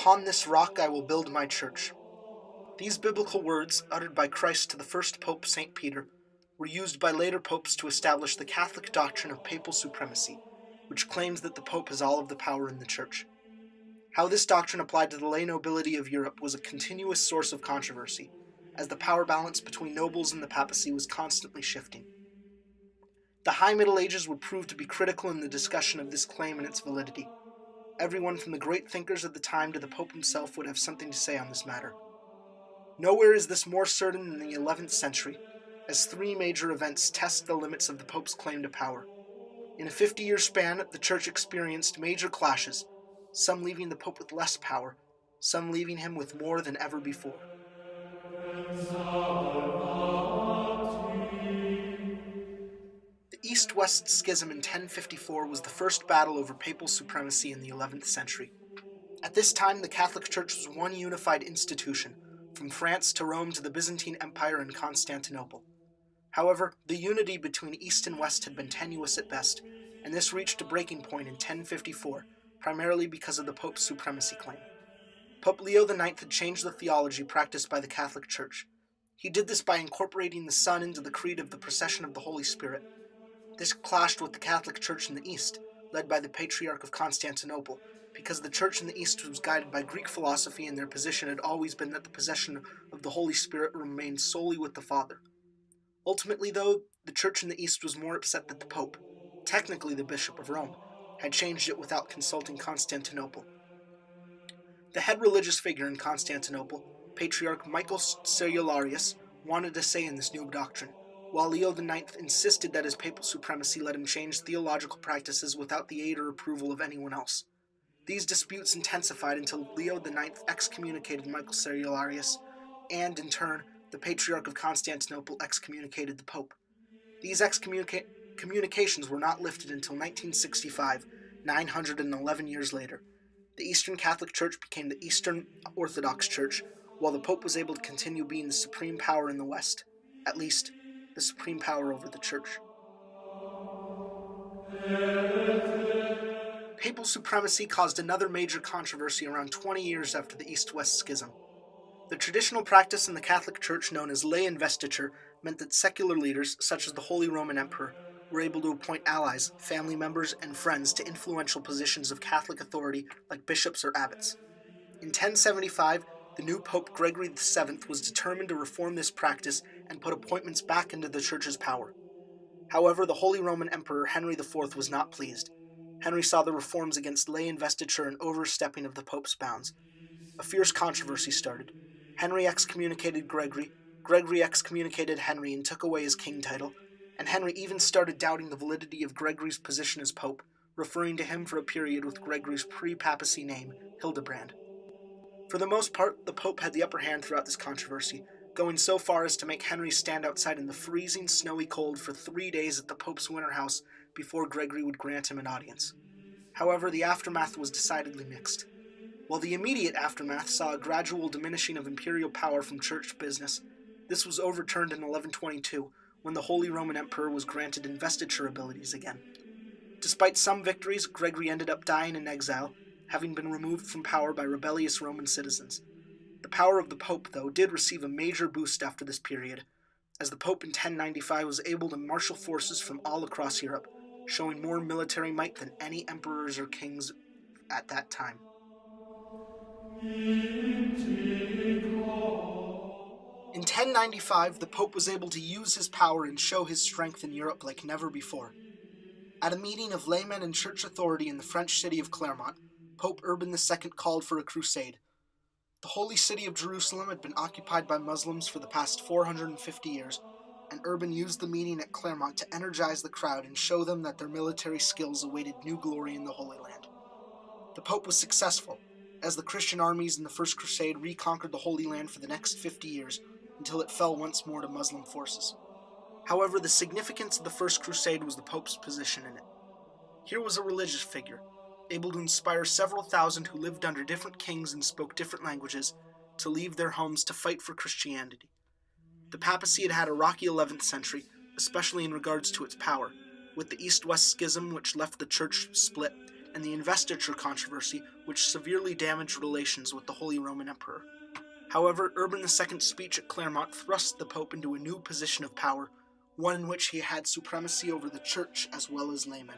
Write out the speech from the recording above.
"Upon this rock I will build my church." These biblical words, uttered by Christ to the first Pope St. Peter, were used by later popes to establish the Catholic doctrine of papal supremacy, which claims that the Pope has all of the power in the Church. How this doctrine applied to the lay nobility of Europe was a continuous source of controversy, as the power balance between nobles and the papacy was constantly shifting. The High Middle Ages would prove to be critical in the discussion of this claim and its validity. Everyone from the great thinkers of the time to the Pope himself would have something to say on this matter. Nowhere is this more certain than the 11th century, as three major events test the limits of the Pope's claim to power. In a 50-year span, the Church experienced major clashes, some leaving the Pope with less power, some leaving him with more than ever before. The East-West Schism in 1054 was the first battle over papal supremacy in the 11th century. At this time, the Catholic Church was one unified institution, from France to Rome to the Byzantine Empire and Constantinople. However, the unity between East and West had been tenuous at best, and this reached a breaking point in 1054, primarily because of the Pope's supremacy claim. Pope Leo IX had changed the theology practiced by the Catholic Church. He did this by incorporating the Son into the creed of the procession of the Holy Spirit. This clashed with the Catholic Church in the East, led by the Patriarch of Constantinople, because the Church in the East was guided by Greek philosophy and their position had always been that the possession of the Holy Spirit remained solely with the Father. Ultimately, though, the Church in the East was more upset that the Pope, technically the Bishop of Rome, had changed it without consulting Constantinople. The head religious figure in Constantinople, Patriarch Michael Cerularius, wanted a say in this new doctrine, while Leo IX insisted that his papal supremacy let him change theological practices without the aid or approval of anyone else. These disputes intensified until Leo IX excommunicated Michael Cerularius, and, in turn, the Patriarch of Constantinople excommunicated the Pope. These excommunications were not lifted until 1965, 911 years later. The Eastern Catholic Church became the Eastern Orthodox Church, while the Pope was able to continue being the supreme power in the West, at least, the supreme power over the Church. Papal supremacy caused another major controversy around 20 years after the East-West Schism. The traditional practice in the Catholic Church known as lay investiture meant that secular leaders, such as the Holy Roman Emperor, were able to appoint allies, family members, and friends to influential positions of Catholic authority like bishops or abbots. In 1075, the new Pope Gregory VII was determined to reform this practice and put appointments back into the Church's power. However, the Holy Roman Emperor Henry IV was not pleased. Henry saw the reforms against lay investiture and overstepping of the Pope's bounds. A fierce controversy started. Henry excommunicated Gregory, Gregory excommunicated Henry and took away his king title, and Henry even started doubting the validity of Gregory's position as Pope, referring to him for a period with Gregory's pre-papacy name, Hildebrand. For the most part, the Pope had the upper hand throughout this controversy, going so far as to make Henry stand outside in the freezing, snowy cold for 3 days at the Pope's winter house before Gregory would grant him an audience. However, the aftermath was decidedly mixed. While the immediate aftermath saw a gradual diminishing of imperial power from church business, this was overturned in 1122, when the Holy Roman Emperor was granted investiture abilities again. Despite some victories, Gregory ended up dying in exile, having been removed from power by rebellious Roman citizens. The power of the Pope, though, did receive a major boost after this period, as the Pope in 1095 was able to marshal forces from all across Europe, showing more military might than any emperors or kings at that time. In 1095, the Pope was able to use his power and show his strength in Europe like never before. At a meeting of laymen and church authority in the French city of Clermont, Pope Urban II called for a crusade. The holy city of Jerusalem had been occupied by Muslims for the past 450 years, and Urban used the meeting at Clermont to energize the crowd and show them that their military skills awaited new glory in the Holy Land. The Pope was successful, as the Christian armies in the First Crusade reconquered the Holy Land for the next 50 years, until it fell once more to Muslim forces. However, the significance of the First Crusade was the Pope's position in it. Here was a religious figure, able to inspire several thousand who lived under different kings and spoke different languages, to leave their homes to fight for Christianity. The papacy had had a rocky 11th century, especially in regards to its power, with the East-West Schism which left the Church split, and the investiture controversy, which severely damaged relations with the Holy Roman Emperor. However, Urban II's speech at Clermont thrust the Pope into a new position of power, one in which he had supremacy over the Church as well as laymen.